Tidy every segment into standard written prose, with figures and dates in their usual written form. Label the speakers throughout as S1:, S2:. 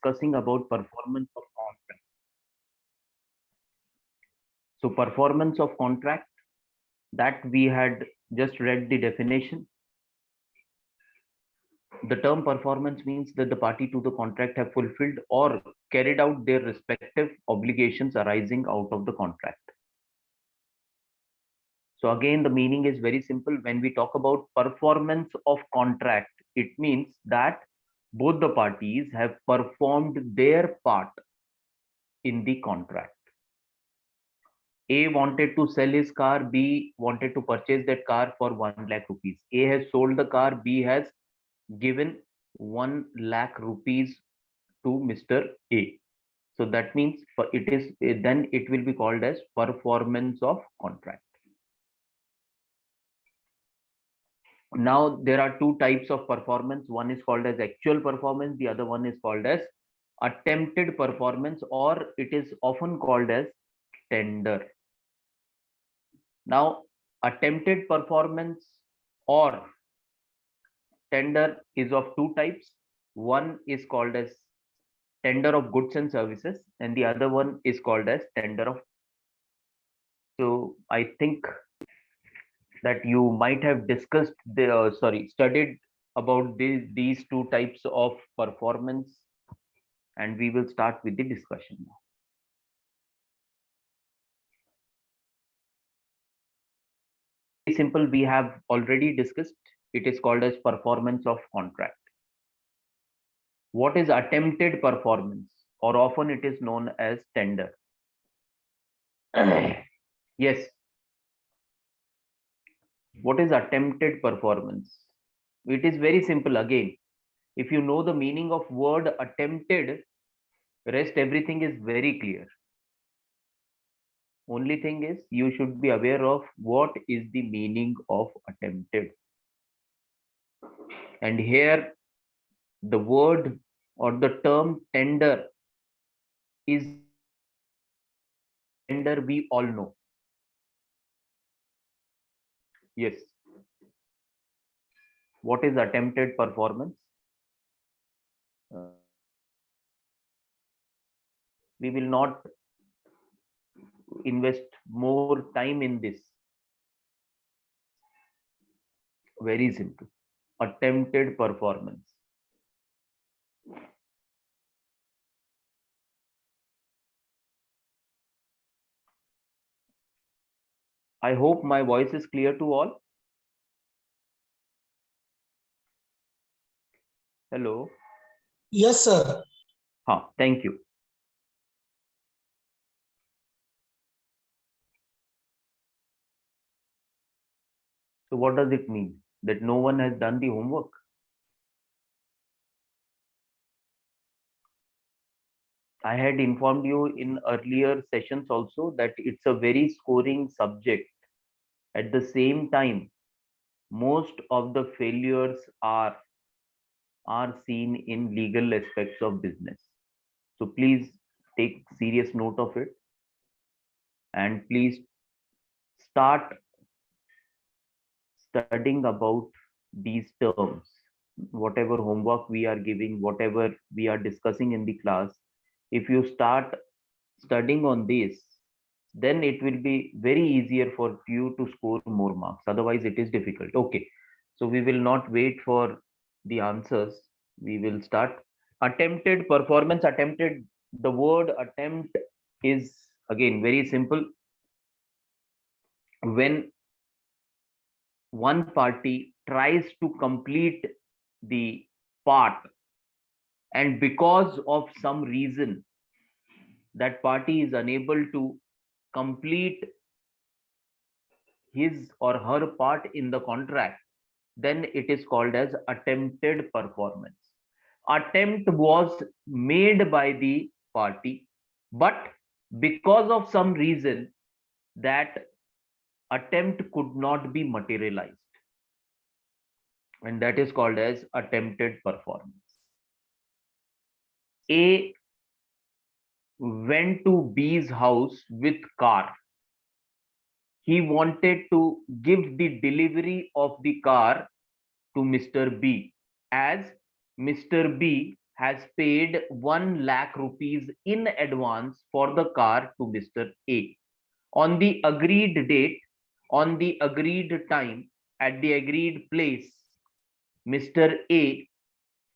S1: discussing about performance of contract. So performance of contract, that we had just read the definition. The term performance means that the party to the contract have fulfilled or carried out their respective obligations arising out of the contract. So again, the meaning is very simple. When we talk about performance of contract, it means that both the parties have performed their part in the contract. A wanted to sell his car, B wanted to purchase that car for 1 lakh rupees. A has sold the car, B has given 1 lakh rupees to Mr. A. So that means then it will be called as performance of contract. Now there are two types of performance. One is called as actual performance. The other one is called as attempted performance, or it is often called as tender. Now attempted performance or tender is of two types. One is called as tender of goods and services, and the other one is called as tender of. So I think that you might have discussed studied about these two types of performance, and we will start with the discussion now. Very simple, we have already discussed. It is called as performance of contract. What is attempted performance, or often it is known as tender? Yes. What is attempted performance? It is very simple again. If you know the meaning of word attempted, rest everything is very clear. Only thing is you should be aware of what is the meaning of attempted. And here the word or the term tender is tender we all know. Yes. What is attempted performance? We will not invest more time in this. Very simple. Attempted performance. I hope my voice is clear to all. Hello.
S2: Yes, sir.
S1: Thank you. So what does it mean? That no one has done the homework? I had informed you in earlier sessions also that it's a very scoring subject. At the same time, most of the failures are seen in legal aspects of business. So please take serious note of it, and please start studying about these terms. Whatever homework we are giving, whatever we are discussing in the class, if you start studying on this, then it will be very easier for you to score more marks. Otherwise it is difficult. Okay, so we will not wait for the answers, we will start. Attempted performance. Attempted, the word attempt is again very simple. When one party tries to complete the part, and because of some reason that party is unable to complete his or her part in the contract, then it is called as attempted performance. Attempt was made by the party, but because of some reason that attempt could not be materialized, and that is called as attempted performance. A went to B's house with car. He wanted to give the delivery of the car to Mr. B, as Mr. B has paid 1 lakh rupees in advance for the car to Mr. A. On the agreed date, on the agreed time, at the agreed place, Mr. A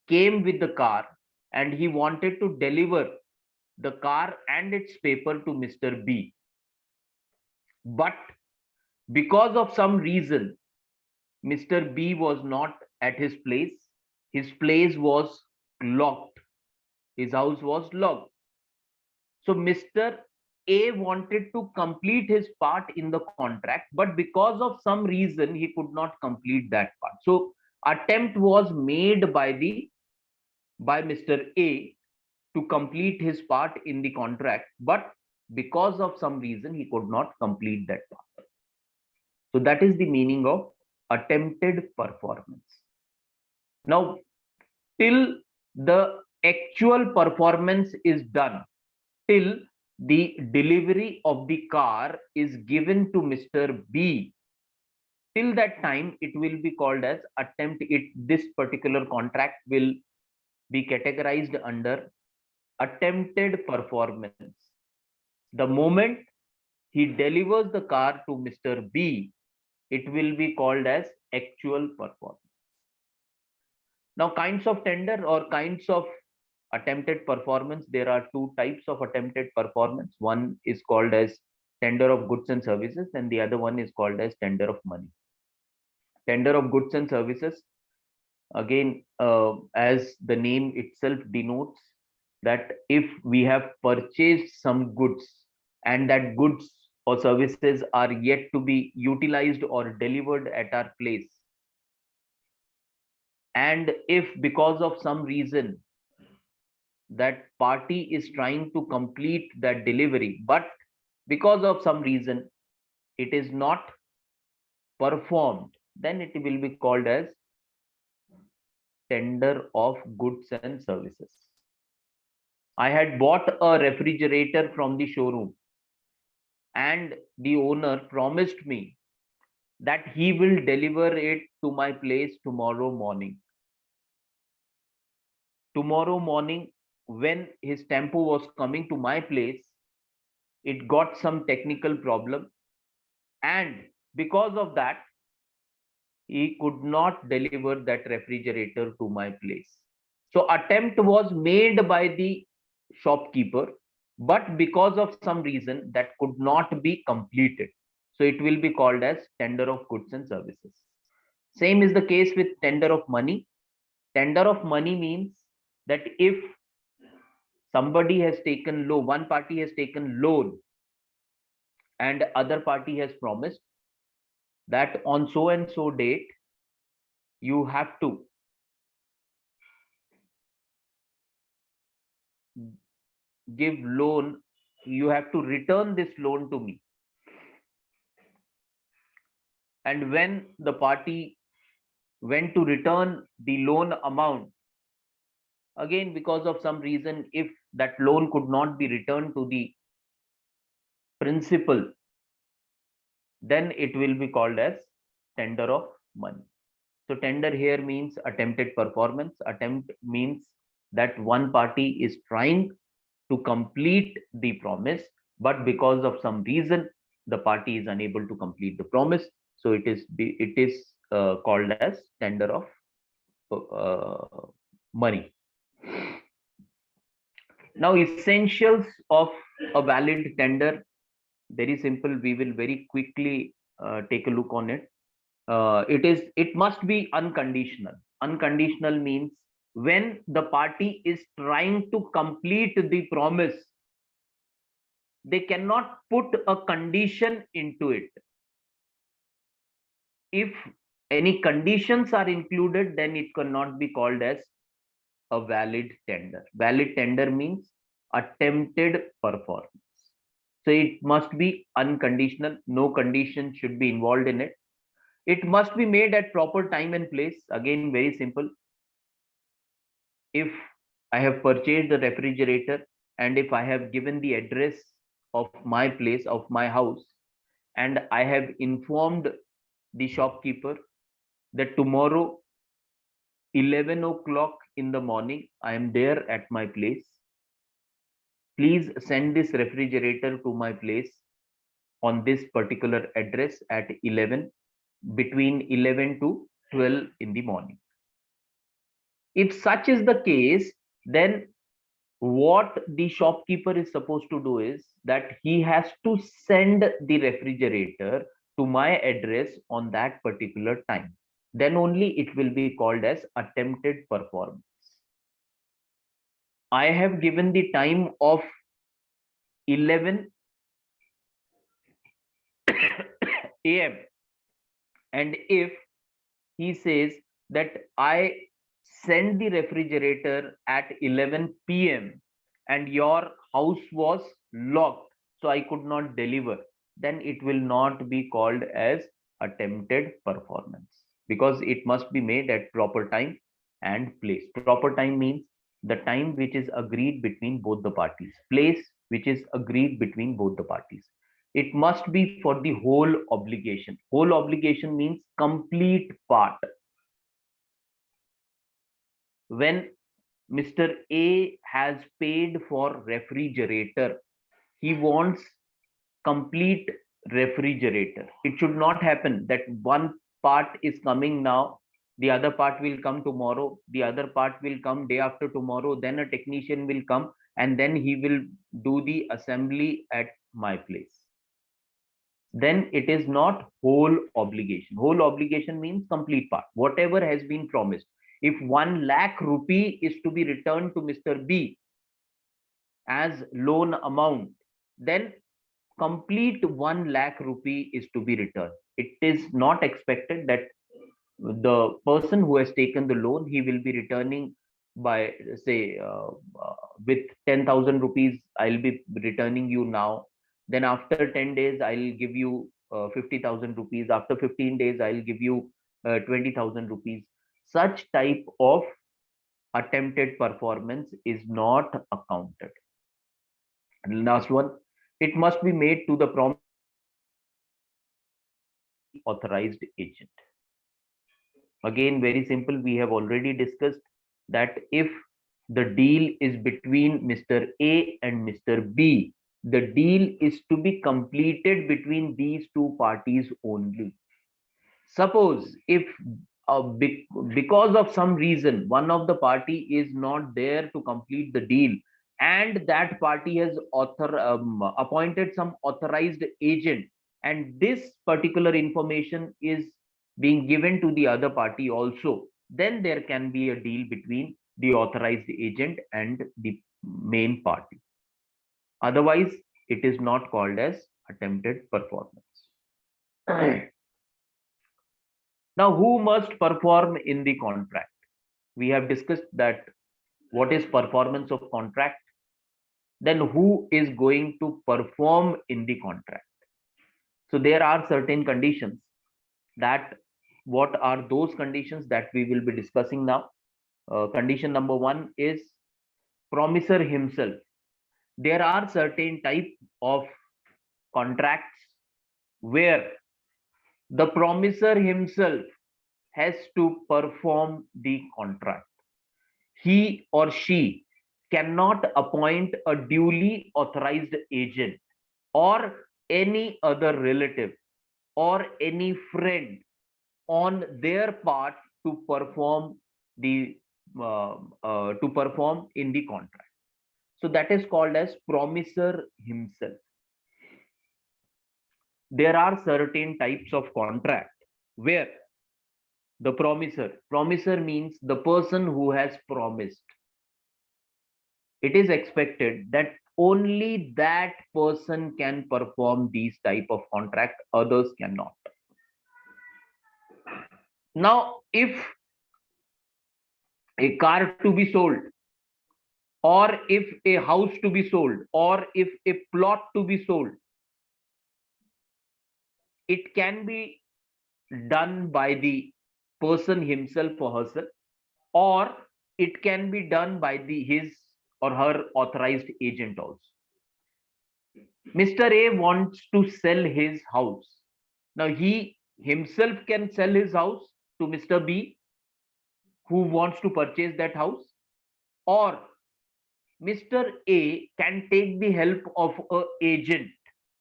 S1: came with the car and he wanted to deliver the car and its paper to Mr. B. But because of some reason, Mr. B was not at his place. His place was locked. His house was locked. So Mr. A wanted to complete his part in the contract, but because of some reason, he could not complete that part. So attempt was made by Mr. A to complete his part in the contract, but because of some reason, he could not complete that part. So that is the meaning of attempted performance. Now, till the actual performance is done, till the delivery of the car is given to Mr. B, till that time it will be called as attempt. This particular contract will be categorized under attempted performance. The moment he delivers the car to Mr. B, it will be called as actual performance. Now, kinds of tender or kinds of attempted performance, there are two types of attempted performance. One is called as tender of goods and services, and the other one is called as tender of money. Tender of goods and services, again, as the name itself denotes, that if we have purchased some goods and that goods or services are yet to be utilized or delivered at our place, and if because of some reason that party is trying to complete that delivery, but because of some reason it is not performed, then it will be called as tender of goods and services. I had bought a refrigerator from the showroom, and the owner promised me that he will deliver it to my place tomorrow morning. Tomorrow morning, when his tempo was coming to my place, it got some technical problem, and because of that, he could not deliver that refrigerator to my place. So attempt was made by the shopkeeper, but because of some reason that could not be completed. So it will be called as tender of goods and services. Same is the case with tender of money. Tender of money means that if somebody has taken loan, one party has taken loan, and other party has promised that on so and so date you have to give loan, you have to return this loan to me. And when the party went to return the loan amount, again because of some reason, if that loan could not be returned to the principal, then it will be called as tender of money. So tender here means attempted performance. Attempt means that one party is trying to complete the promise, but because of some reason the party is unable to complete the promise. So it is called as tender of money. Now, essentials of a valid tender, very simple. We will very quickly take a look on it. It must be unconditional. Unconditional means when the party is trying to complete the promise, they cannot put a condition into it. If any conditions are included, then it cannot be called as a valid tender. Valid tender means attempted performance. So it must be unconditional. No condition should be involved in it. It must be made at proper time and place. Again, very simple. If I have purchased the refrigerator and if I have given the address of my place, of my house, and I have informed the shopkeeper that tomorrow 11 o'clock in the morning, I am there at my place. Please send this refrigerator to my place on this particular address at 11, between 11 to 12 in the morning. If such is the case, then what the shopkeeper is supposed to do is that he has to send the refrigerator to my address on that particular time. Then only it will be called as attempted performance. I have given the time of 11 a.m. and if he says that I send the refrigerator at 11 p.m. and your house was locked, so I could not deliver, then it will not be called as attempted performance, because it must be made at proper time and place. Proper time means the time which is agreed between both the parties, place which is agreed between both the parties. It must be for the whole obligation. Whole obligation means complete part. When Mr. A has paid for refrigerator, he wants complete refrigerator. It should not happen that one part is coming now, the other part will come tomorrow, the other part will come day after tomorrow, then a technician will come and then he will do the assembly at my place. Then it is not whole obligation. Whole obligation means complete part, whatever has been promised. If 1 lakh rupee is to be returned to Mr. B as loan amount, then complete 1 lakh rupee is to be returned. It is not expected that the person who has taken the loan, he will be returning by say with 10,000 rupees, I'll be returning you now. Then after 10 days, I'll give you 50,000 rupees. After 15 days, I'll give you 20,000 rupees. Such type of attempted performance is not accounted. And last one, it must be made to the authorized agent. Again, very simple. We have already discussed that if the deal is between Mr. A and Mr. B, the deal is to be completed between these two parties only. Suppose if because of some reason one of the party is not there to complete the deal, and that party has appointed some authorized agent, and this particular information is being given to the other party also, then there can be a deal between the authorized agent and the main party. Otherwise, it is not called as attempted performance. Now, who must perform in the contract? We have discussed that what is performance of contract. Then who is going to perform in the contract? So there are certain conditions. That what are those conditions that we will be discussing now? Condition number 1 is promisor himself. There are certain type of contracts where the promisor himself has to perform the contract. He or she cannot appoint a duly authorized agent or any other relative or any friend on their part to perform the to perform in the contract. So that is called as promisor himself. There are certain types of contract where the promisor means the person who has promised. It is expected that only that person can perform these type of contract, others cannot. Now, if a car to be sold, or if a house to be sold, or if a plot to be sold, it can be done by the person himself or herself, or it can be done by his or her authorized agent also. Mr. A wants to sell his house. Now he himself can sell his house to Mr. B, who wants to purchase that house, or Mr. A can take the help of a agent,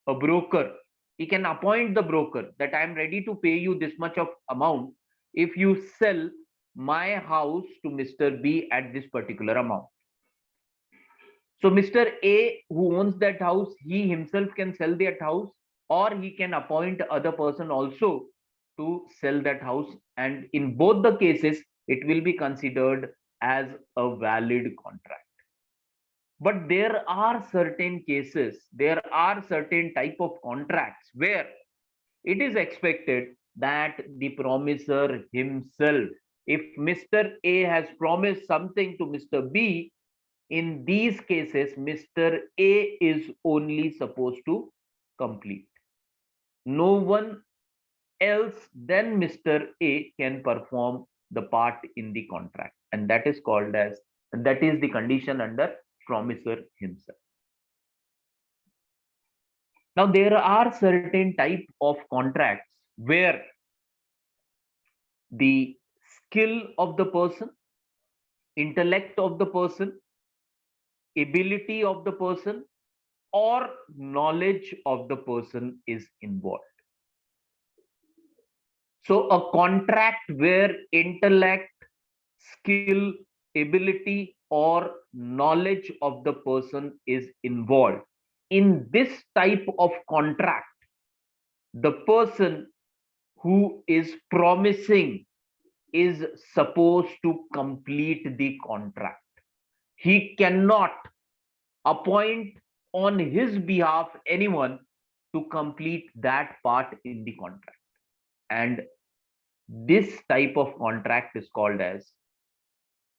S1: a broker. He can appoint the broker that I am ready to pay you this much of amount if you sell my house to Mr. B at this particular amount. So Mr. A, who owns that house, he himself can sell that house, or he can appoint other person also to sell that house. And in both the cases, it will be considered as a valid contract. But there are certain cases, there are certain type of contracts where it is expected that the promiser himself, if Mr. A has promised something to Mr. B, in these cases, Mr. A is only supposed to complete. No one else than Mr. A can perform the part in the contract. And that is called as, that is the condition under promisor himself. Now, there are certain type of contracts where the skill of the person, intellect of the person, ability of the person, or knowledge of the person is involved. So a contract where intellect, skill, ability, or knowledge of the person is involved. In this type of contract, the person who is promising is supposed to complete the contract. He cannot appoint on his behalf anyone to complete that part in the contract. And this type of contract is called as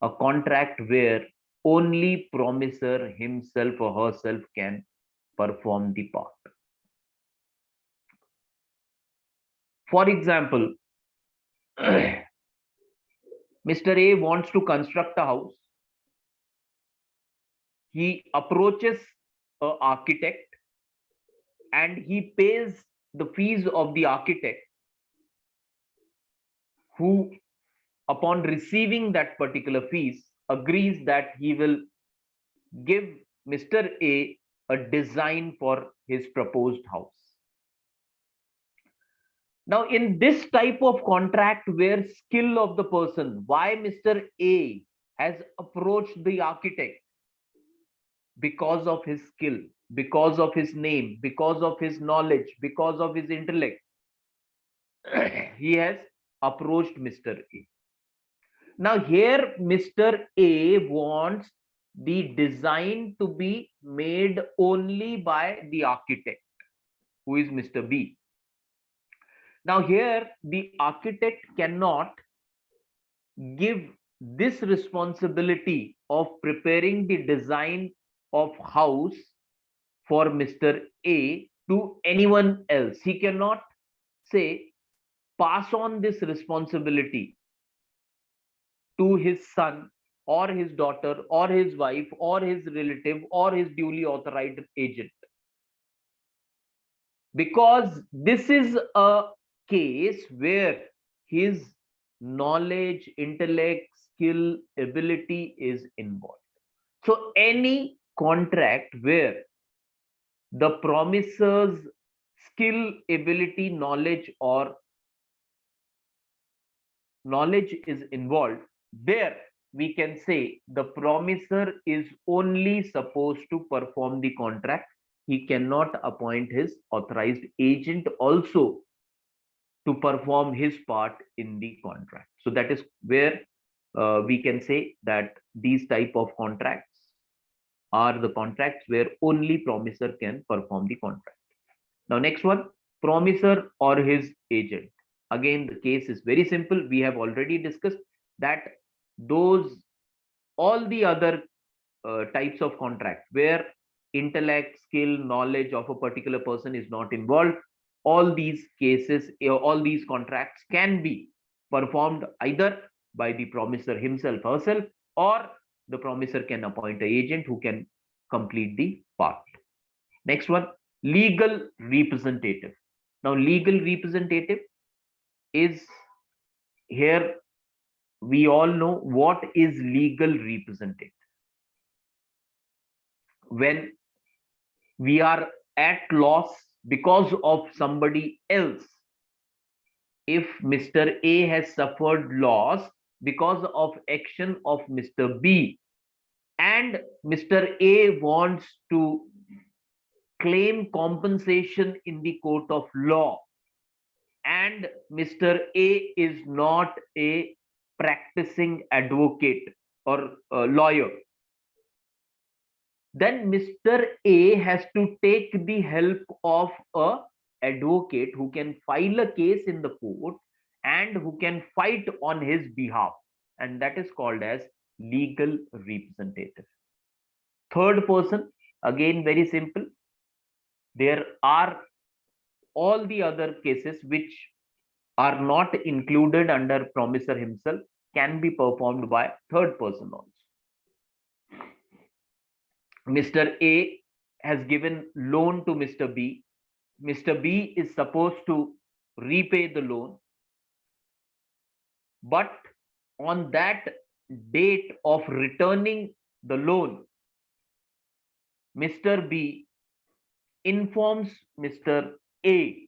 S1: a contract where only promiser himself or herself can perform the part. For example, Mr. A wants to construct a house. He approaches an architect and he pays the fees of the architect, who, upon receiving that particular fees, agrees that he will give Mr. A design for his proposed house. Now, in this type of contract where skill of the person, why Mr. A has approached the architect? Because of his skill, because of his name, because of his knowledge, because of his intellect, he has approached Mr. A. Now here Mr. A wants the design to be made only by the architect, who is Mr. B. Now here the architect cannot give this responsibility of preparing the design of house for Mr. A to anyone else. He cannot say pass on this responsibility to his son or his daughter or his wife or his relative or his duly authorized agent, because this is a case where his knowledge, intellect, skill, ability is involved. So any contract where the promiser's skill, ability, knowledge is involved, there we can say the promiser is only supposed to perform the contract. He cannot appoint his authorized agent also to perform his part in the contract. So that is where we can say that these type of contracts are the contracts where only promiser can perform the contract. Now next one, promiser or his agent. Again, the case is very simple. We have already discussed that those all the other types of contract where intellect, skill, knowledge of a particular person is not involved, all these cases, all these contracts can be performed either by the promiser himself, herself, or the promiser can appoint an agent who can complete the part. Next one, legal representative. Now, legal representative is, here we all know what is legal representative. when we are at loss because of somebody else. If Mr. A has suffered loss because of action of Mr. B, and Mr. A wants to claim compensation in the court of law, and Mr. A is not a practicing advocate or a lawyer, then Mr. A has to take the help of a advocate who can file a case in the court and who can fight on his behalf, and that is called as legal representative. Third person, again very simple. There are all the other cases which are not included under promisor himself, can be performed by third person also. Mr. A has given loan to Mr. B. Mr. B is supposed to repay the loan, but on that date of returning the loan, Mr. B informs Mr. A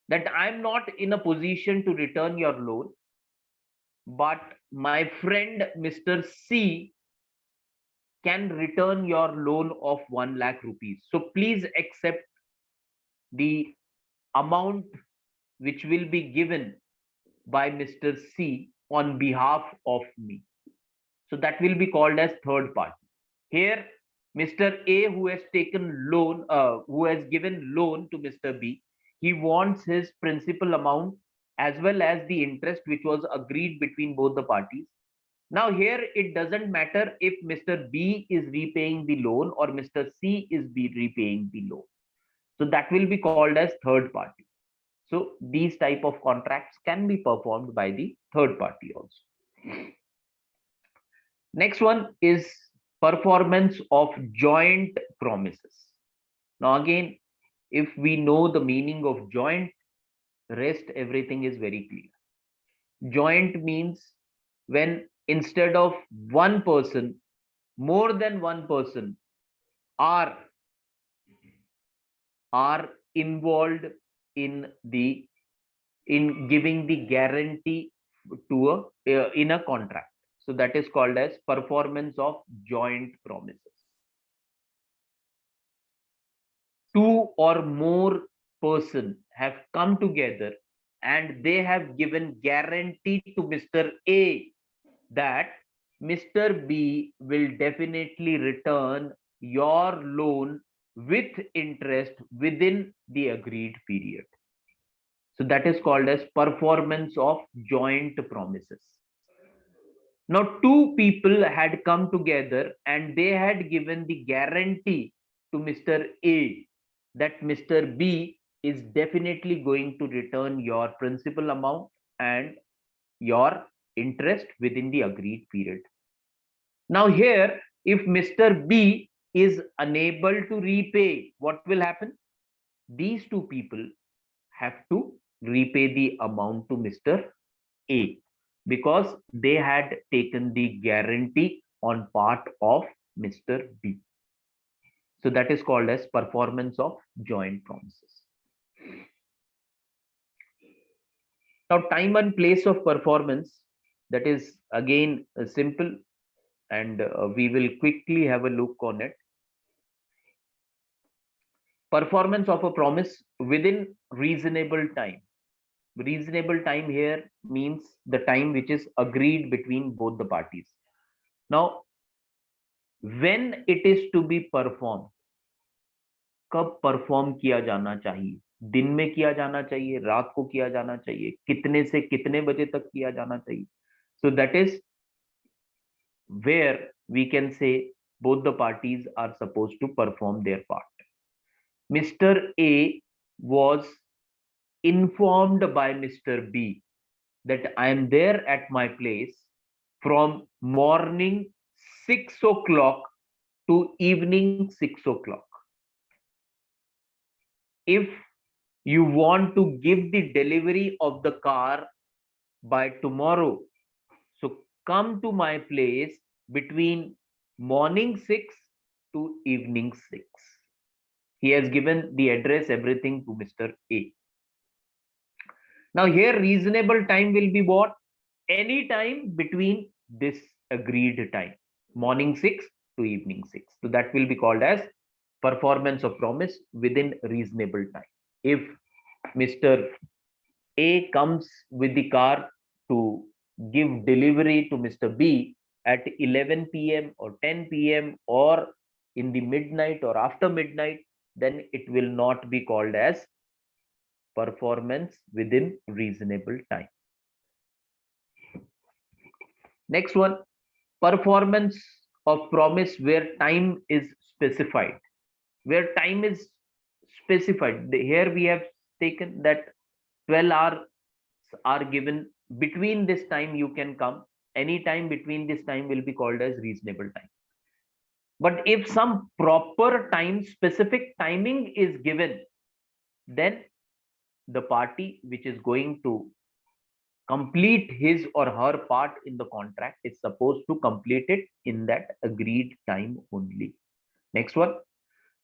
S1: that I'm not in a position to return your loan, but my friend Mr. C can return your loan of 1 lakh rupees. So please accept the amount which will be given by Mr. C on behalf of me. So that will be called as third party. Here, Mr. A, who has taken loan, who has given loan to Mr. B, he wants his principal amount as well as the interest which was agreed between both the parties. Now here it doesn't matter if Mr. B is repaying the loan or Mr. C is repaying the loan. So that will be called as third party. So these type of contracts can be performed by the third party also. Next one is performance of joint promises. Now again, if we know the meaning of joint, rest everything is very clear. Joint means when instead of one person, more than one person are involved in the in giving the guarantee to a in a contract. So that is called as performance of joint promises. Two or more person have come together and they have given guarantee to Mr. A that Mr. B will definitely return your loan with interest within the agreed period. So that is called as performance of joint promises. Now, two people had come together and they had given the guarantee to Mr. A that Mr. B is definitely going to return your principal amount and your interest within the agreed period. Now here, if Mr. B is unable to repay, what will happen? These two people have to repay the amount to Mr. A because they had taken the guarantee on part of Mr. B. So that is called as performance of joint promises. Now, time and place of performance, that is again simple, and we will quickly have a look on it. Performance of a promise within reasonable time. Reasonable time here means the time which is agreed between both the parties. Now, when it is to be performed, कब perform किया जाना चाहिए? दिन में किया जाना चाहिए, रात को किया जाना चाहिए, कितने से कितने बजे तक किया जाना चाहिए? So that is where we can say both the parties are supposed to perform their part. Mr. A was informed by Mr. B that I am there at my place from morning 6 o'clock to evening 6 o'clock. If you want to give the delivery of the car by tomorrow, so come to my place between morning 6 to evening 6. He has given the address, everything to Mr. A. Now here reasonable time will be what? Any time between this agreed time, morning 6 to evening 6. So that will be called as performance of promise within reasonable time. If Mr. A comes with the car to give delivery to Mr. B at 11 p.m. or 10 p.m. or in the midnight or after midnight, then it will not be called as performance within reasonable time. Next one, performance of promise where time is specified. Where time is specified, here we have taken that 12 hours are given. Between this time you can come. Any time between this time will be called as reasonable time. But if some proper time, specific timing is given, then the party which is going to complete his or her part in the contract is supposed to complete it in that agreed time only. Next one,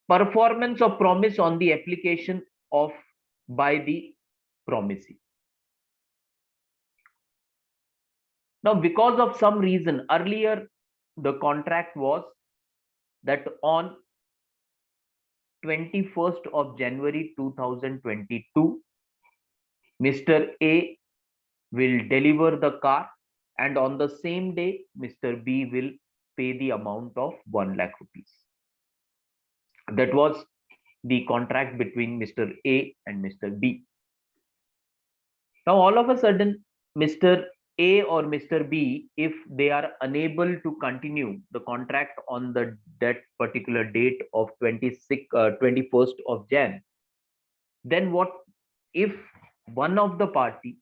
S1: performance of promise on the application of by the promisee. Now, because of some reason, earlier the contract was that on 21st of January 2022, Mr. A will deliver the car, and on the same day, Mr. B will pay the amount of 1 lakh rupees. That was the contract between Mr. A and Mr. B. Now, all of a sudden, Mr. A or Mr. B, if they are unable to continue the contract on that particular date of 21st of Jan, then what if one of the party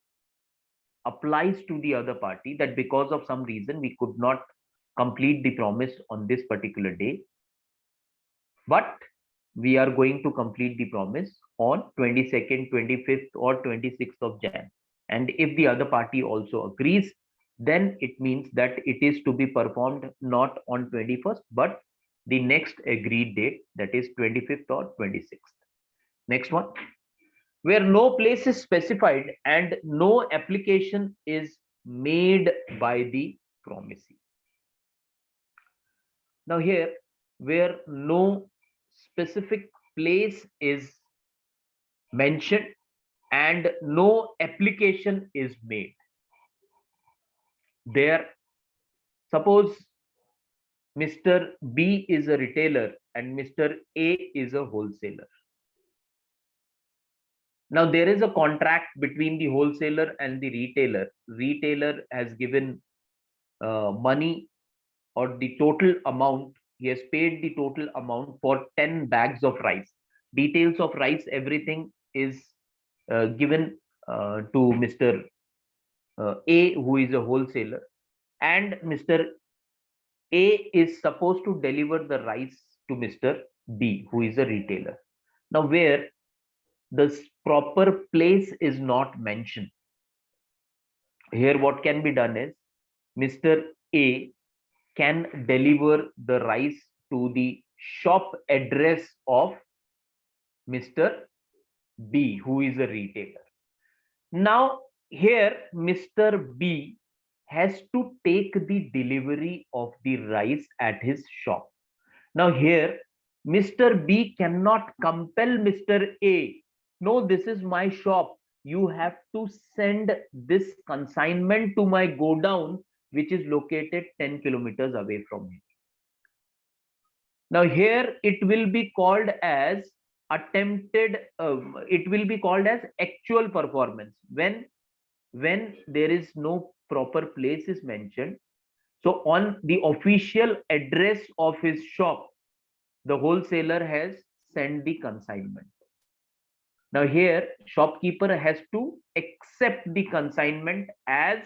S1: applies to the other party that because of some reason we could not complete the promise on this particular day, but we are going to complete the promise on 22nd, 25th or 26th of Jan. And if the other party also agrees, then it means that it is to be performed not on 21st, but the next agreed date, that is 25th or 26th. Next one, where no place is specified and no application is made by the promisee. Now here, where no specific place is mentioned and no application is made, there, suppose Mr. B is a retailer and Mr. A is a wholesaler. Now there is a contract between the wholesaler and the retailer. Retailer has given money or the total amount. He has paid the total amount for 10 bags of rice. Details of rice, everything is given to Mr. A, who is a wholesaler, and Mr. A is supposed to deliver the rice to Mr. B, who is a retailer. Now, where the proper place is not mentioned, here what can be done is Mr. A can deliver the rice to the shop address of Mr. B, who is a retailer. Now, here Mr. B has to take the delivery of the rice at his shop. Now, here Mr. B cannot compel Mr. A, no, this is my shop. You have to send this consignment to my godown, which is located 10 kilometers away from him. Now, here it will be called as attempted, it will be called as actual performance when there is no proper place is mentioned. So on the official address of his shop, the wholesaler has sent the consignment. Now here shopkeeper has to accept the consignment as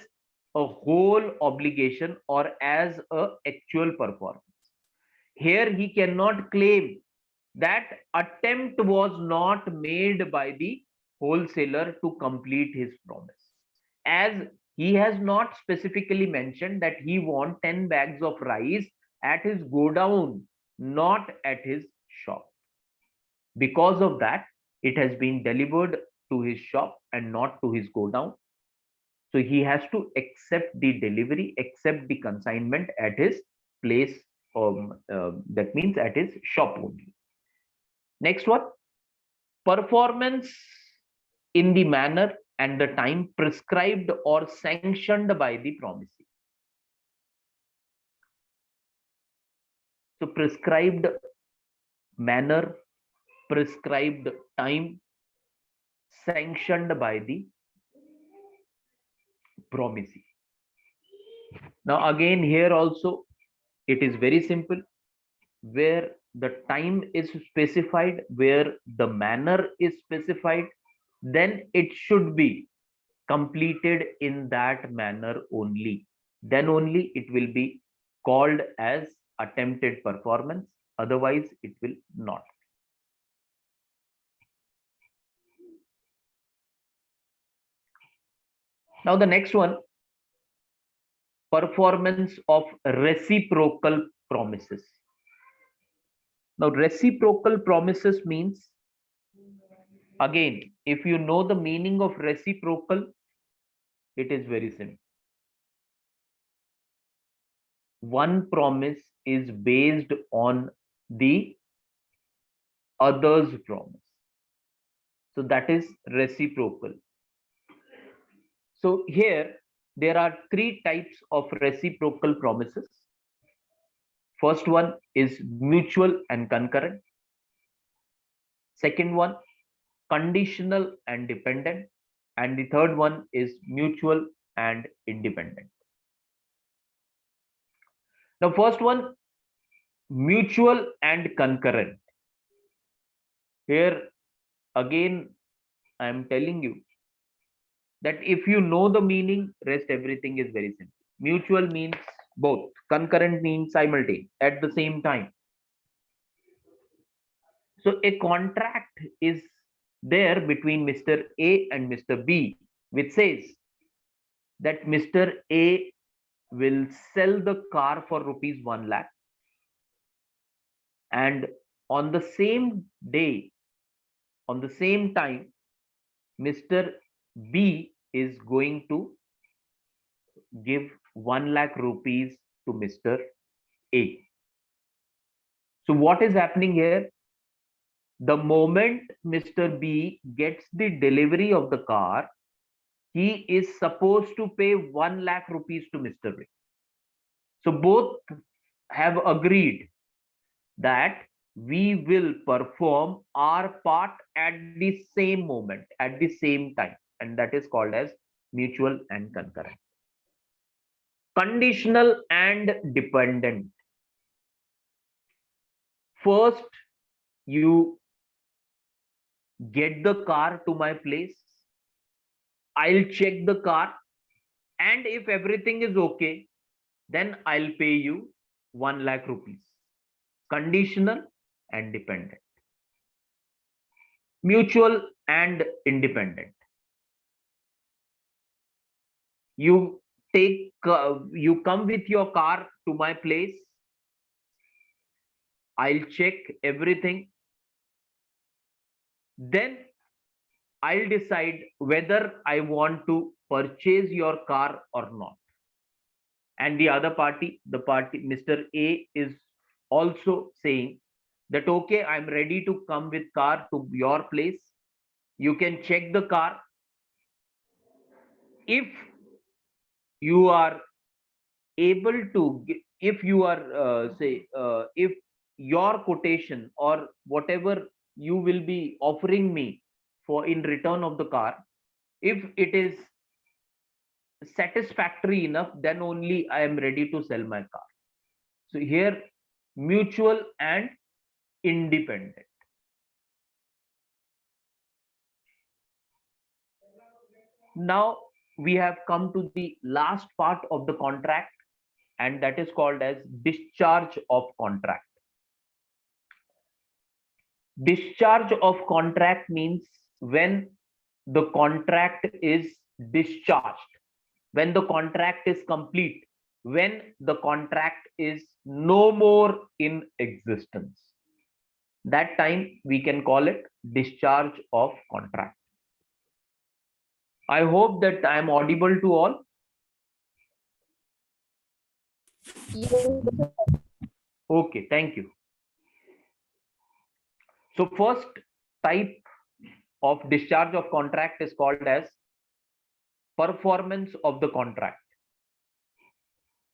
S1: a whole obligation or as a actual performance. Here he cannot claim that attempt was not made by the wholesaler to complete his promise, as he has not specifically mentioned that he wants 10 bags of rice at his godown not at his shop. Because of that, it has been delivered to his shop and not to his godown. So he has to accept the delivery, accept the consignment at his place, that means at his shop only. Next one, performance in the manner and the time prescribed or sanctioned by the promisee. So prescribed manner, prescribed time, sanctioned by the promisee. Now again, here also it is very simple, where the time is specified, where the manner is specified, then it should be completed in that manner only. Then only it will be called as attempted performance, otherwise it will not. Now the next one, performance of reciprocal promises. Now reciprocal promises means, again, if you know the meaning of reciprocal, it is very simple. One promise is based on the other's promise. So that is reciprocal. So here there are three types of reciprocal promises. First one is mutual and concurrent. Second one, conditional and dependent. And the third one is mutual and independent. Now, first one, mutual and concurrent. Here again, I am telling you that if you know the meaning, rest everything is very simple. Mutual means both, concurrent means simultaneous, at the same time. So a contract is there between Mr. A and Mr. B, which says that Mr. A will sell the car for rupees 1 lakh, and on the same day, on the same time, Mr. B is going to give 1 lakh rupees to Mr. A. So what is happening here? The moment Mr. B gets the delivery of the car, he is supposed to pay 1 lakh rupees to Mr. B. So both have agreed that we will perform our part at the same moment, at the same time, and that is called as mutual and concurrent. Conditional and dependent. First, you get the car to my place, I'll check the car, and if everything is okay, then I'll pay you 1 lakh rupees. Conditional and dependent. Mutual and independent. You come with your car to my place, I'll check everything, then I'll decide whether I want to purchase your car or not. And the other party, Mr. A, is also saying that, okay, I'm ready to come with car to your place. You can check the car. If you are able to, if you are, if your quotation or whatever you will be offering me for in return of the car, if it is satisfactory enough, then only I am ready to sell my car. So here, mutual and independent. Now we have come to the last part of the contract, and that is called as discharge of contract. Discharge of contract means when the contract is discharged, when the contract is complete, when the contract is no more in existence. That time we can call it discharge of contract. I hope that I am audible to all. Okay, thank you. So first type of discharge of contract is called as performance of the contract.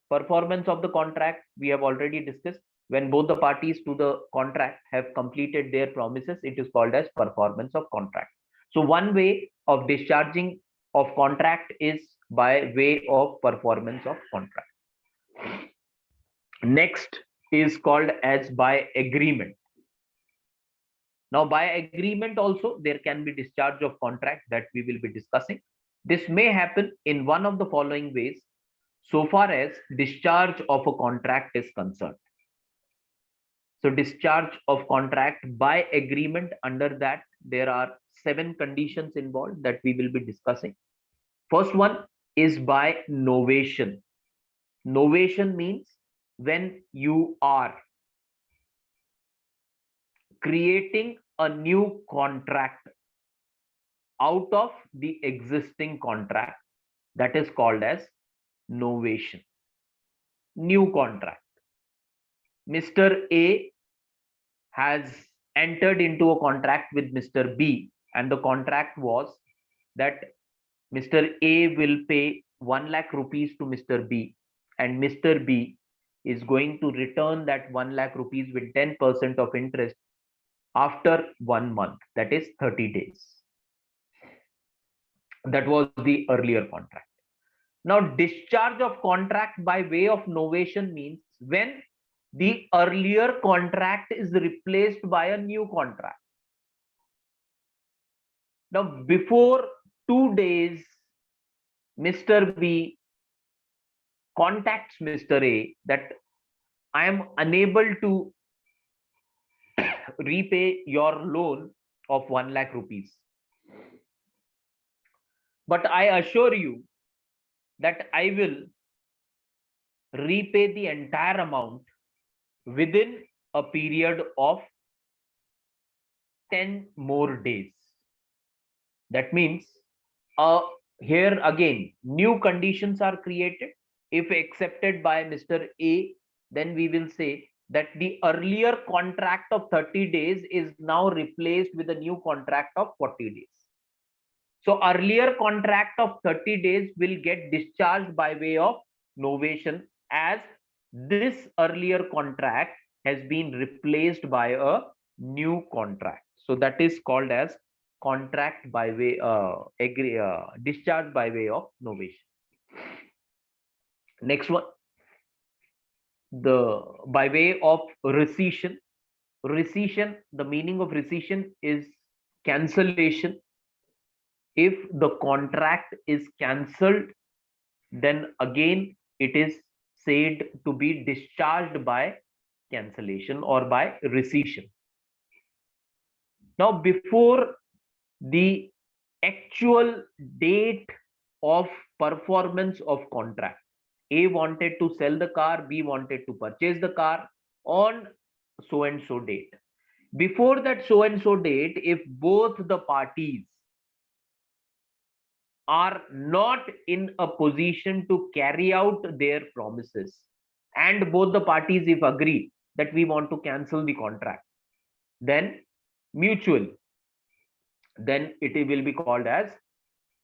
S1: Performance of the contract we have already discussed. When both the parties to the contract have completed their promises, it is called as performance of contract. So one way of discharging of contract is by way of performance of contract. Next is called as by agreement. Now by agreement also there can be discharge of contract that we will be discussing. This may happen in one of the following ways so far as discharge of a contract is concerned. So discharge of contract by agreement, under that there are 7 conditions involved that we will be discussing. First one is by novation. Novation means when you are creating a new contract out of the existing contract, that is called as novation. New contract. Mr. A has entered into a contract with Mr. B, and the contract was that Mr. A will pay 1 lakh rupees to Mr. B, and Mr. B is going to return that 1 lakh rupees with 10% of interest after 1 month, that is 30 days. That was the earlier contract. Now, discharge of contract by way of novation means when the earlier contract is replaced by a new contract. Now, before 2 days, Mr. B contacts Mr. A that I am unable to repay your loan of 1 lakh rupees. But I assure you that I will repay the entire amount within a period of 10 more days. That means here again, new conditions are created. If accepted by Mr. A, then we will say that the earlier contract of 30 days is now replaced with a new contract of 40 days. So earlier contract of 30 days will get discharged by way of novation, as this earlier contract has been replaced by a new contract. So that is called as contract by way discharge by way of novation. Next one, the by way of rescission. Rescission, the meaning of rescission is cancellation. If the contract is cancelled, then again it is said to be discharged by cancellation or by rescission. Now, before the actual date of performance of contract, A wanted to sell the car, B wanted to purchase the car on so and so date. Before that so and so date, if both the parties are not in a position to carry out their promises, and both the parties if agree that we want to cancel the contract, then mutual, then it will be called as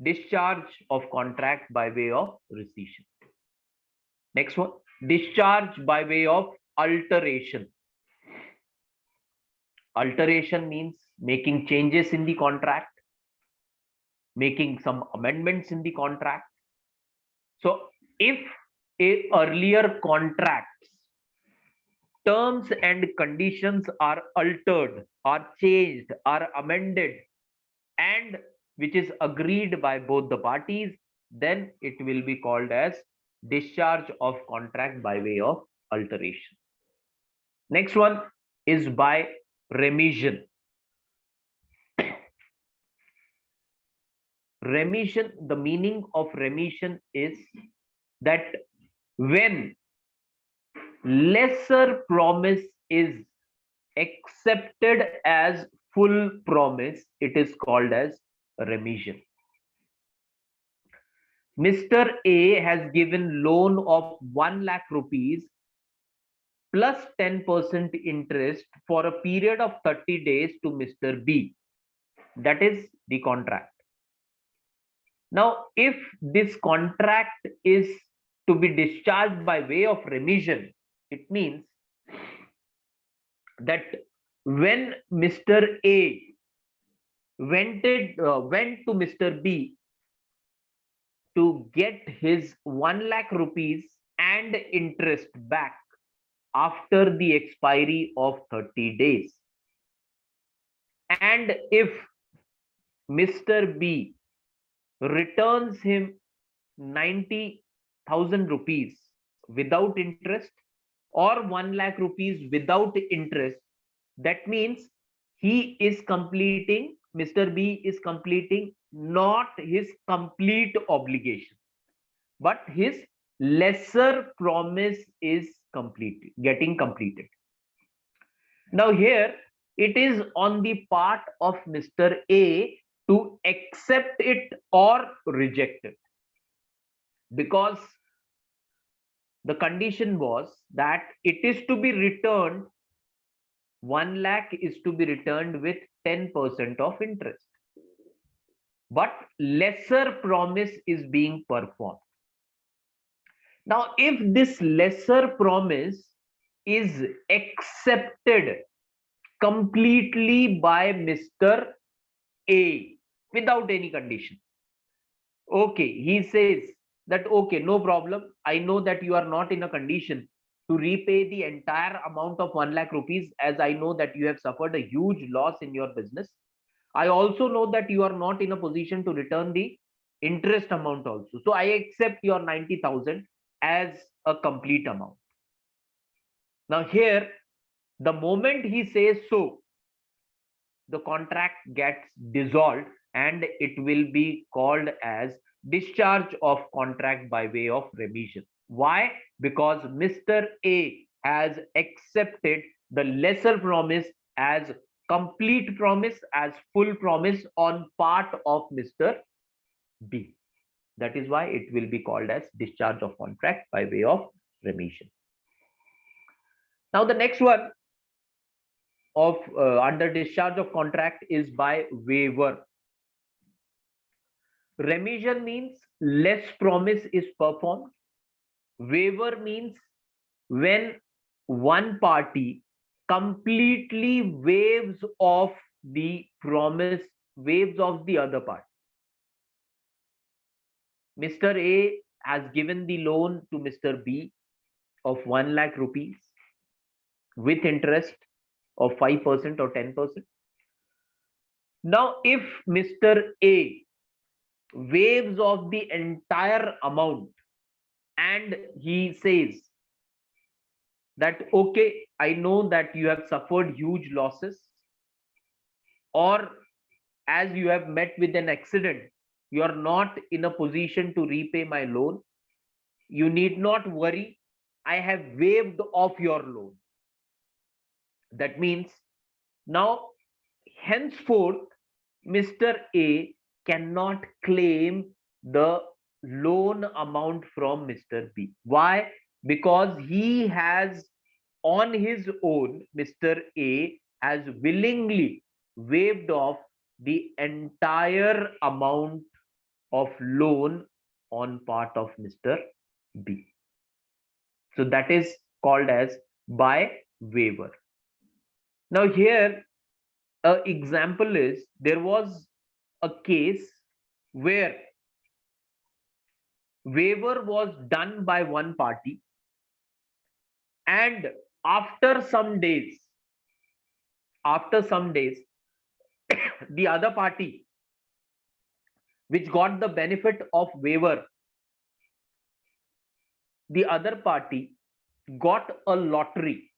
S1: discharge of contract by way of rescission. Next one, discharge by way of alteration. Alteration means making changes in the contract, making some amendments in the contract. So if a earlier contract's terms and conditions are altered, are changed, are amended, and which is agreed by both the parties, then it will be called as discharge of contract by way of alteration. Next one is by remission. Remission, the meaning of remission is that when lesser promise is accepted as full promise, it is called as remission. Mr. A has given loan of 1 lakh rupees plus 10% interest for a period of 30 days to Mr. B. That is the contract. Now, if this contract is to be discharged by way of remission, it means that when Mr. A went to Mr. B to get his 1 lakh rupees and interest back after the expiry of 30 days, and if Mr. B returns him 90,000 rupees without interest or 1 lakh rupees without interest, that means he is completing, Mr. B is completing not his complete obligation, but his lesser promise is getting completed. Now here it is on the part of Mr. A to accept it or reject it, because the condition was that it is to be returned, 1 lakh is to be returned with 10% of interest, but lesser promise is being performed. Now, if this lesser promise is accepted completely by Mr. A without any condition, okay, he says that, okay, no problem, I know that you are not in a condition to repay the entire amount of 1 lakh rupees, as I know that you have suffered a huge loss in your business. I also know that you are not in a position to return the interest amount also. So I accept your 90,000 as a complete amount. Now here, the moment he says so, the contract gets dissolved and it will be called as discharge of contract by way of remission. Why? Because Mr. A has accepted the lesser promise as complete promise, as full promise on part of Mr. B. That is why it will be called as discharge of contract by way of remission. Now the next one of under discharge of contract is by waiver. Remission means less promise is performed. Waiver means when one party completely waives off the promise, waives off the other part. Mr. A has given the loan to Mr. B of 1 lakh rupees with interest of 5% or 10%. Now, if Mr. A waives off the entire amount and he says that, okay, I know that you have suffered huge losses, or as you have met with an accident, you are not in a position to repay my loan, you need not worry, I have waived off your loan. That means now henceforth Mr. A cannot claim the loan amount from Mr. B. Why? Because he has on his own, Mr. A has willingly waived off the entire amount of loan on part of Mr. B. So that is called as by waiver. Now here, an example is there was a case where waiver was done by one party, and after some days, the other party which got the benefit of waiver, the other party got a lottery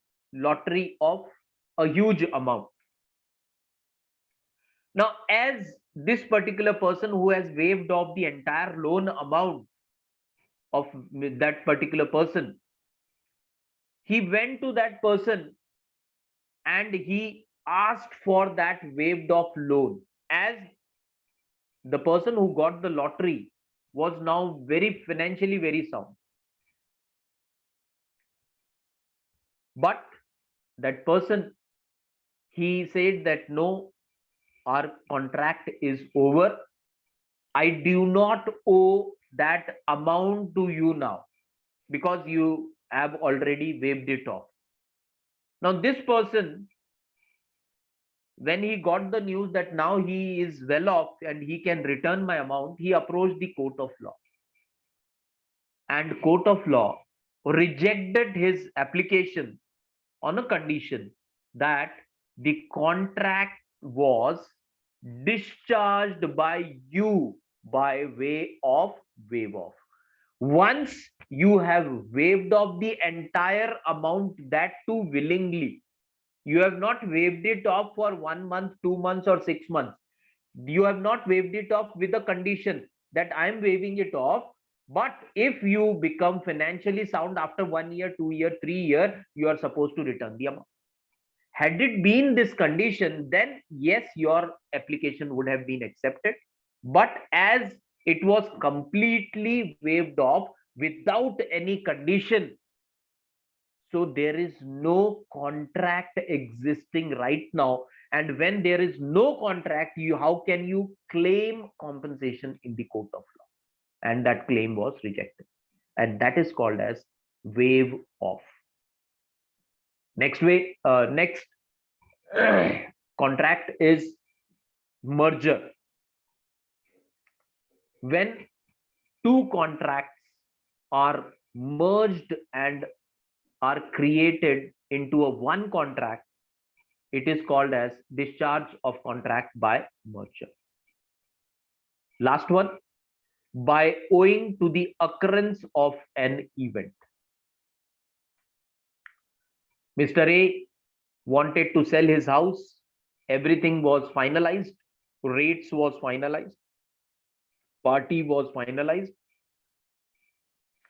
S1: of a huge amount. Now, as this particular person who has waived off the entire loan amount of that particular person. He went to that person and he asked for that waived off loan, as the person who got the lottery was now very financially very sound. But that person, he said that no, our contract is over. I do not owe that amount to you now because you have already waived it off. Now, this person, when he got the news that now he is well off and he can return my amount, he approached the court of law. And court of law rejected his application on a condition that the contract was discharged by you by way of waive off. Once you have waived off the entire amount, that too willingly, you have not waived it off for 1 month, 2 months, or 6 months. You have not waived it off with a condition that I am waiving it off. But if you become financially sound after 1 year, 2 year, 3 year, you are supposed to return the amount. Had it been this condition, then yes, your application would have been accepted. But as it was completely waived off without any condition, so there is no contract existing right now. And when there is no contract, how can you claim compensation in the court of law? And that claim was rejected. And that is called as waive off. Next contract is merger. When two contracts are merged and are created into a one contract, it is called as discharge of contract by merger. Last one, by owing to the occurrence of an event. Mr. A wanted to sell his house. Everything was finalized. Rates was finalized. Party was finalized.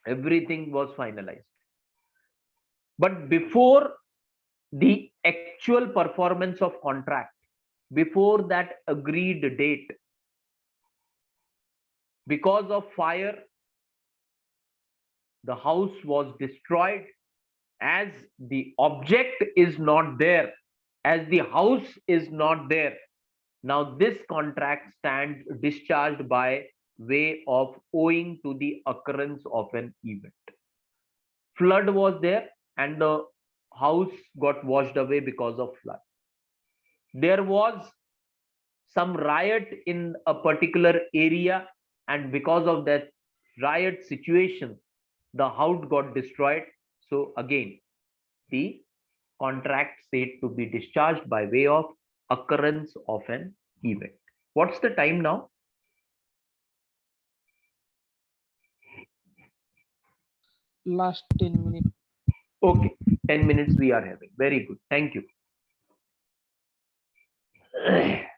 S1: Everything was finalized. But before the actual performance of contract, before that agreed date, because of fire, the house was destroyed. As the object is not there, as the house is not there, now this contract stands discharged by way of owing to the occurrence of an event. Flood was there and the house got washed away because of flood. There was some riot in a particular area, and because of that riot situation, the house got destroyed. So again, the contract said to be discharged by way of occurrence of an event. What's the time now?
S3: Last 10 minutes.
S1: Okay, 10 minutes we are having. Very good. Thank you.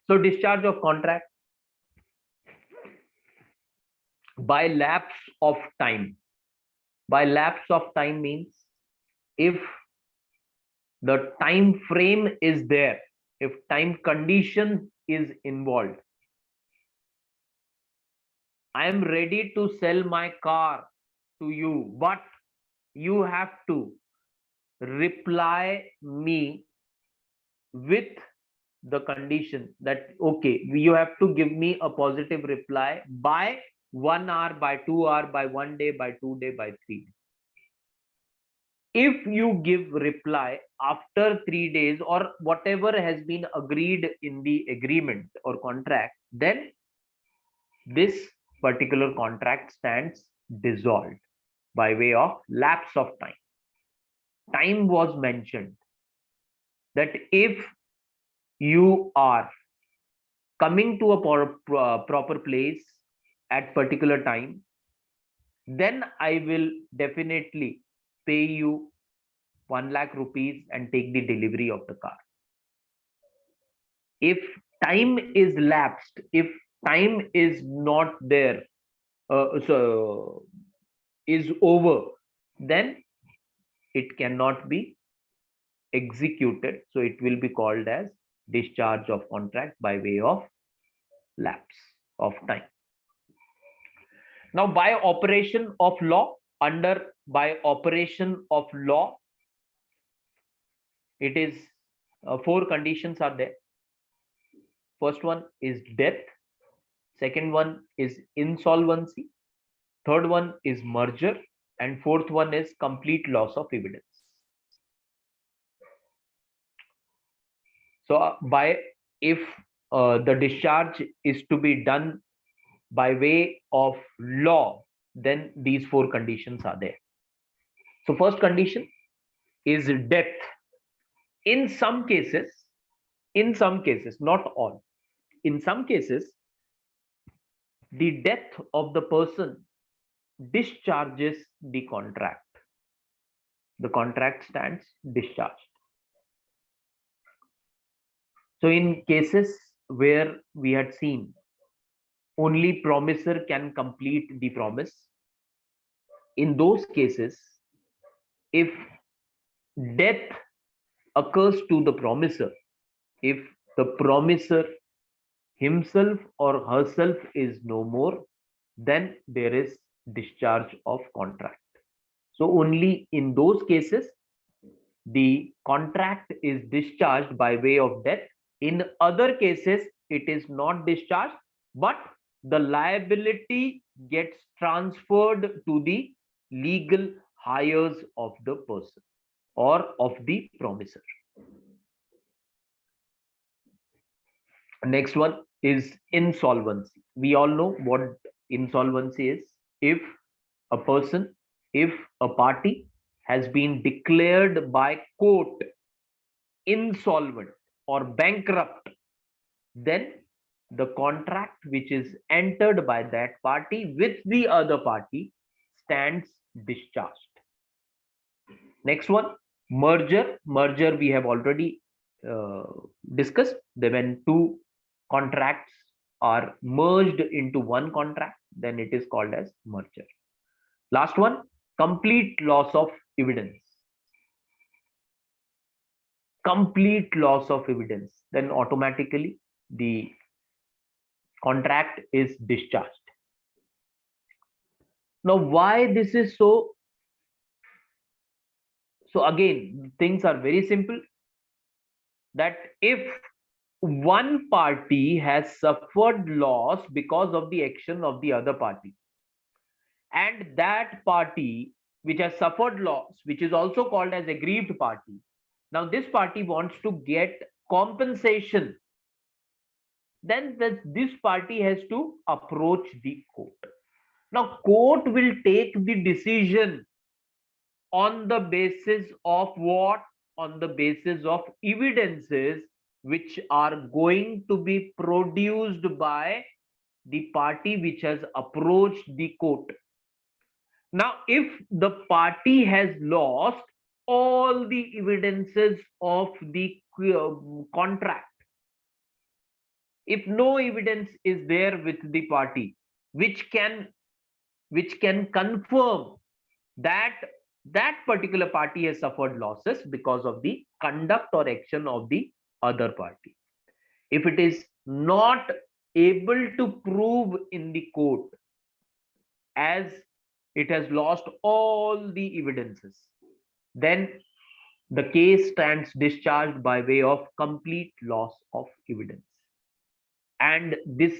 S1: So discharge of contract by lapse of time. By lapse of time means if the time frame is there, if time condition is involved. I am ready to sell my car to you, but you have to reply me with the condition that okay, you have to give me a positive reply by 1 hour, by 2 hour, by 1 day, by 2 day, by 3 days. If you give reply after 3 days or whatever has been agreed in the agreement or contract, then this particular contract stands dissolved by way of lapse of time. Time was mentioned that if you are coming to a proper place at particular time, then I will definitely pay you 1 lakh rupees and take the delivery of the car. If time is lapsed, if time is not there, so is over, then it cannot be executed. So it will be called as discharge of contract by way of lapse of time. Now, by operation of law, by operation of law, it is four conditions are there. First one is death. Second one is insolvency. Third one is merger. And fourth one is complete loss of evidence. So if the discharge is to be done by way of law, then these four conditions are there. So first condition is death. In some cases, not all, in some cases, the death of the person discharges the contract. The contract stands discharged. So in cases where we had seen only promisor can complete the promise, in those cases, if death occurs to the promisor, if the promisor himself or herself is no more, then there is discharge of contract. So only in those cases, the contract is discharged by way of death. In other cases, it is not discharged, but the liability gets transferred to the legal heirs of the person or of the promisor. Next one is insolvency. We all know what insolvency is. If a person, if a party has been declared by court insolvent or bankrupt, then the contract which is entered by that party with the other party stands discharged. Next one, merger. Merger we have already discussed. When two contracts are merged into one contract, then it is called as merger. Last one, complete loss of evidence. Complete loss of evidence, then automatically the contract is discharged. Now, why this is so? So again, things are very simple, that if one party has suffered loss because of the action of the other party, and that party which has suffered loss, which is also called as aggrieved party, now this party wants to get compensation, then this party has to approach the court. Now, court will take the decision on the basis of what? On the basis of evidences which are going to be produced by the party which has approached the court. Now, if the party has lost all the evidences of the contract, if no evidence is there with the party which can confirm that that particular party has suffered losses because of the conduct or action of the other party, if it is not able to prove in the court, as it has lost all the evidences, then the case stands discharged by way of complete loss of evidence. And this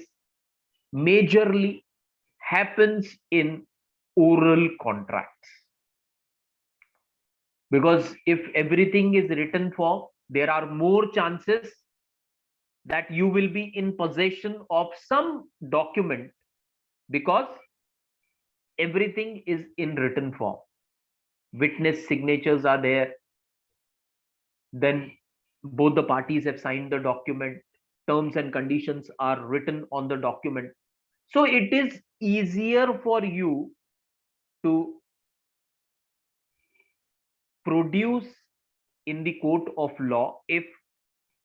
S1: majorly happens in oral contracts, because if everything is written form, there are more chances that you will be in possession of some document, because everything is in written form. Witness signatures are there, then both the parties have signed the document, terms and conditions are written on the document. So it is easier for you to produce in the court of law if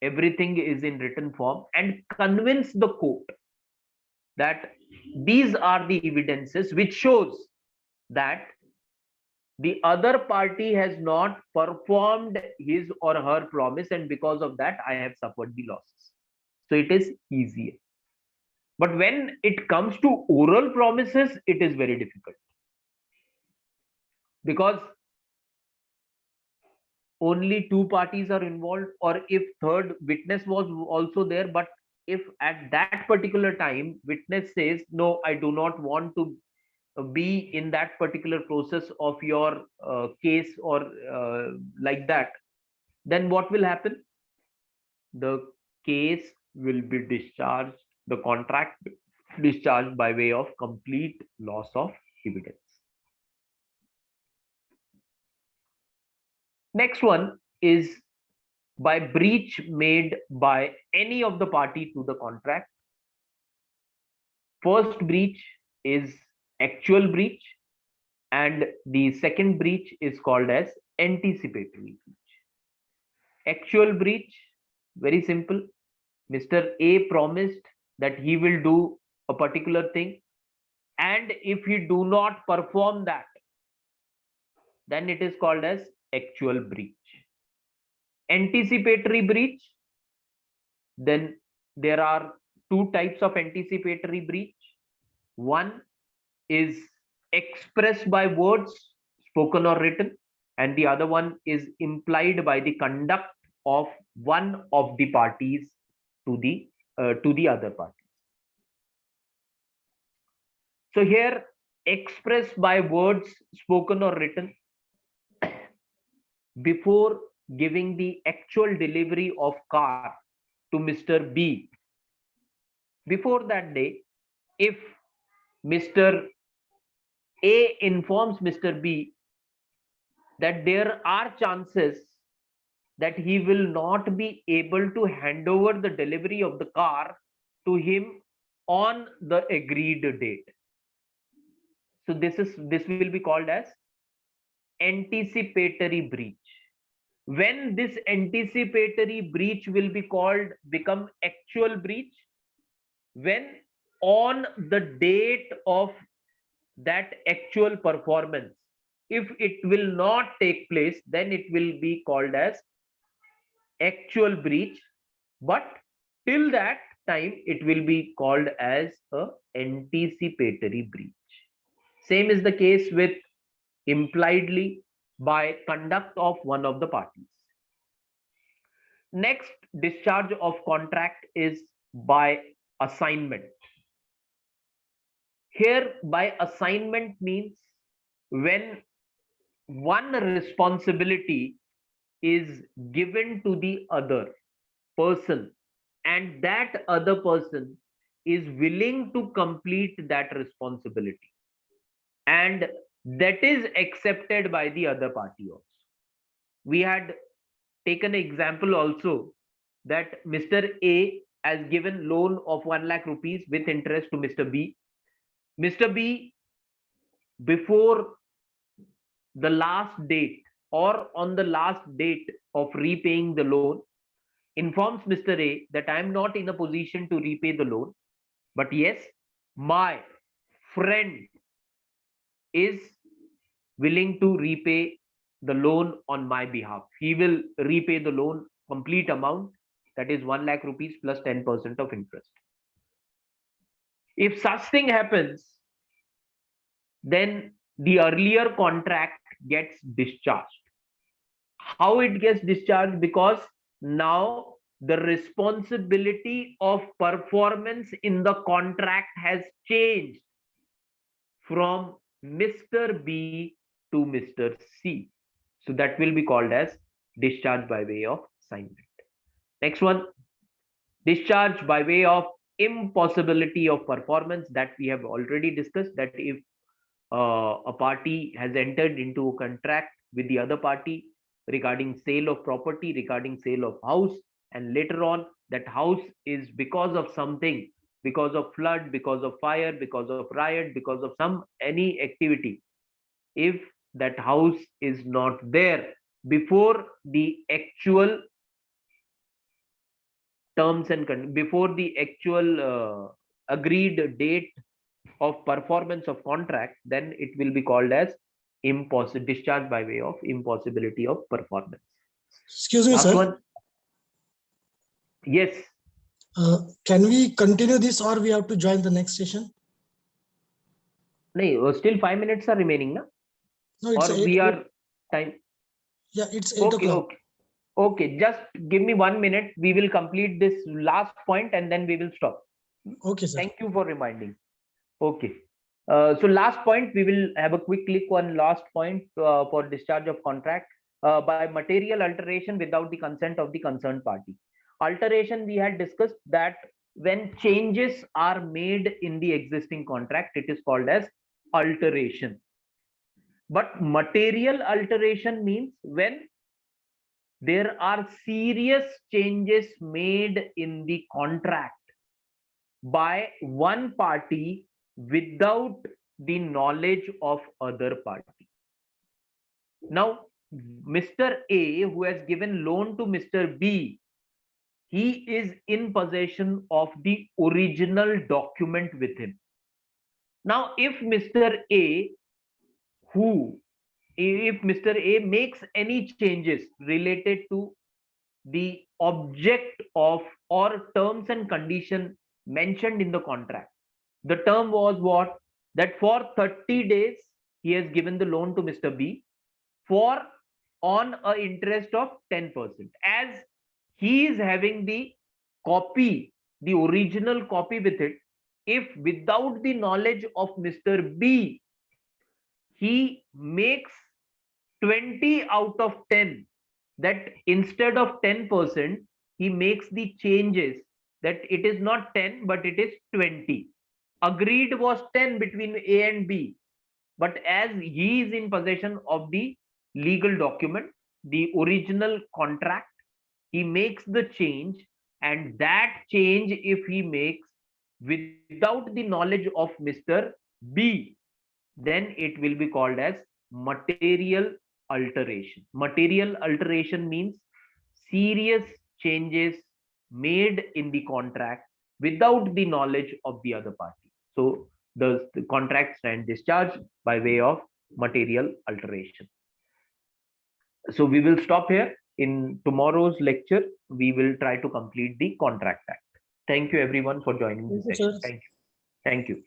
S1: everything is in written form, and convince the court that these are the evidences which shows that the other party has not performed his or her promise, and because of that I have suffered the losses. So it is easier. But when it comes to oral promises, it is very difficult, because only two parties are involved, or if third witness was also there, but if at that particular time witness says, no, I do not want to be in that particular process of your case, or like that, then what will happen? The case will be discharged, the contract discharged by way of complete loss of evidence. Next one is by breach made by any of the party to the contract. First breach is actual breach, and the second breach is called as anticipatory breach. Actual breach, very simple. Mr. A promised that he will do a particular thing, and if he do not perform that, then it is called as actual breach. Anticipatory breach, then there are two types of anticipatory breach. One is expressed by words, spoken or written, and the other one is implied by the conduct of one of the parties to the other parties. So here, expressed by words, spoken or written, before giving the actual delivery of car to Mr. B, before that day, if Mr. A informs Mr. B that there are chances that he will not be able to hand over the delivery of the car to him on the agreed date. So this will be called as anticipatory breach. When this anticipatory breach will become actual breach, when on the date of that actual performance, if it will not take place, then it will be called as actual breach, but till that time it will be called as a anticipatory breach. Same is the case with impliedly, by conduct of one of the parties. Next, discharge of contract is by assignment. Here, by assignment means when one responsibility is given to the other person, and that other person is willing to complete that responsibility, and that is accepted by the other party also. We had taken an example also that Mr. A has given loan of 1 lakh rupees with interest to Mr. B. Mr. B, before the last date or on the last date of repaying the loan, informs Mr. A that I am not in a position to repay the loan, but yes, my friend is willing to repay the loan on my behalf. He will repay the loan complete amount, that is 1 lakh rupees plus 10% of interest. If such thing happens, then the earlier contract gets discharged. How it gets discharged? Because now the responsibility of performance in the contract has changed from Mr. B to Mr. C. So that will be called as discharge by way of assignment. Next one, discharge by way of impossibility of performance, that we have already discussed, that if a party has entered into a contract with the other party regarding sale of property, regarding sale of house, and later on that house is, because of something, because of flood, because of fire, because of riot, because of some any activity, if that house is not there before the actual terms and before the actual agreed date of performance of contract, then it will be called as discharge by way of impossibility of performance.
S2: Excuse me,
S1: Last
S2: sir.
S1: one. Yes.
S2: Can we continue this or we have to join the next session?
S1: No, still 5 minutes are remaining, na?
S2: No, it's
S1: Or
S2: eight.
S1: we are time.
S2: Yeah, it's 8
S1: Okay,
S2: o'clock.
S1: okay. Okay, just give me 1 minute. We will complete this last point and then we will stop.
S2: Okay, sir.
S1: Thank you for reminding. Okay. So last point, we will have a quick click on last point for discharge of contract by material alteration without the consent of the concerned party. Alteration, we had discussed that when changes are made in the existing contract, it is called as alteration. But material alteration means when there are serious changes made in the contract by one party without the knowledge of other party. Now, Mr. A, who has given loan to Mr. B, he is in possession of the original document with him. Now, if Mr. A, if Mr. A makes any changes related to the object of or terms and condition mentioned in the contract. The term was what? That for 30 days, he has given the loan to Mr. B for on a interest of 10%. As he is having the copy, the original copy with it, if without the knowledge of Mr. B, he makes 20 out of 10, that instead of 10%, he makes the changes that it is not 10, but it is 20. Agreed was 10 between A and B, but as he is in possession of the legal document, the original contract, he makes the change, and that change, if he makes without the knowledge of Mr. B, then it will be called as material alteration. Material alteration means serious changes made in the contract without the knowledge of the other party. So the contract stand discharged by way of material alteration. So we will stop here. In tomorrow's lecture, we will try to complete the contract act. Thank you everyone for joining this
S2: Thank you,
S1: session.
S2: sir.
S1: Thank you. Thank you.